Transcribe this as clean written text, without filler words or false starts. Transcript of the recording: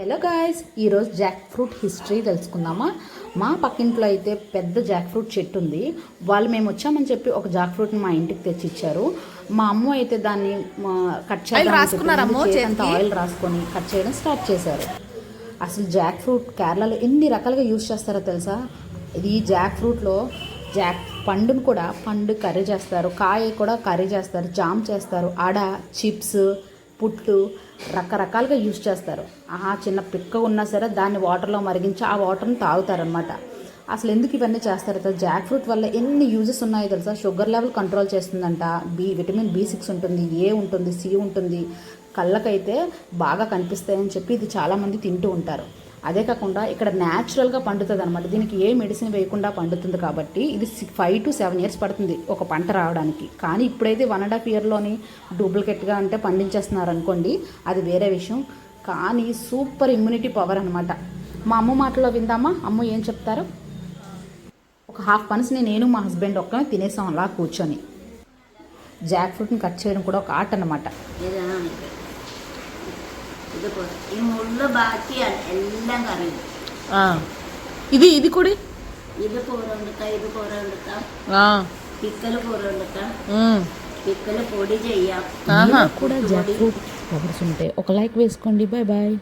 Hello guys, ఈరోజు Jack fruit history తెలుసుకుందామా. మా పక్కింట్లో అయితే పెద్ద జాక్ ఫ్రూట్ చెట్టు ఉంది. వాళ్ళు మేము వచ్చామని చెప్పి ఒక జాక్ ఫ్రూట్ని మా ఇంటికి తెచ్చిచ్చారు. మా అమ్మ అయితే దాన్ని కట్ చేయాలంటే ఆయిల్ రాసుకొని కట్ చేయడం స్టార్ట్ చేశారు. అసలు జాక్ ఫ్రూట్ కేరళలో ఎన్ని రకాలుగా యూజ్ చేస్తారో తెలుసా. ఇది జాక్ ఫ్రూట్లో పండును కూడా కర్రీ చేస్తారు, కాయ కూడా కర్రీ చేస్తారు, జామ్ చేస్తారు, అడ, చిప్స్, పుట్టు రకరకాలుగా యూజ్ చేస్తారు. చిన్న పిక్క ఉన్నా సరే దాన్ని వాటర్లో మరిగించి ఆ వాటర్ని తాగుతారనమాట. అసలు ఎందుకు ఇవన్నీ చేస్తారు తెలుసా. జాక్ ఫ్రూట్ వల్ల ఎన్ని యూజెస్ ఉన్నాయో తెలుసా. షుగర్ లెవెల్ కంట్రోల్ చేస్తుందంట, విటమిన్ B6 ఉంటుంది, A ఉంటుంది, C ఉంటుంది, కళ్ళకైతే బాగా కనిపిస్తాయని చెప్పి ఇది చాలామంది తింటూ ఉంటారు. అదే కాకుండా ఇక్కడ న్యాచురల్గా పండుతుంది అనమాట. దీనికి ఏ మెడిసిన్ వేయకుండా పండుతుంది కాబట్టి ఇది 5 to 7 years పడుతుంది ఒక పంట రావడానికి. కానీ ఇప్పుడైతే 1.5 yearలోని డూప్లికేట్గా అంటే పండించేస్తున్నారు అనుకోండి, అది వేరే విషయం. కానీ సూపర్ ఇమ్యూనిటీ పవర్ అనమాట. మా అమ్మ మాటలో విందామా, అమ్మ ఏం చెప్తారు. ఒక హాఫ్ పనస్ని నేను మా హస్బెండ్ ఒక్కనే తినేసాం అలా కూర్చొని. జాక్ ఫ్రూట్ని కట్ చేయడం కూడా ఒక ఆర్ట్ అనమాట. ഈ മുള്ളു ബാക്കിയാണ് എല്ലാം കറിയും. ഇത് കൂടി ഇത് കൂര കൊടുക്കാം, ഇത് കൂര കൊടുക്കാം, പിക്കല് കൂര കൊടുക്കാം, పిక్కలు పొడి చెయ్యాలి. కూడా జాక్ ఫ్రూట్ పవర్స్ ఉంటాయి. ఒక లైక్ వేసుకోండి. Bye bye.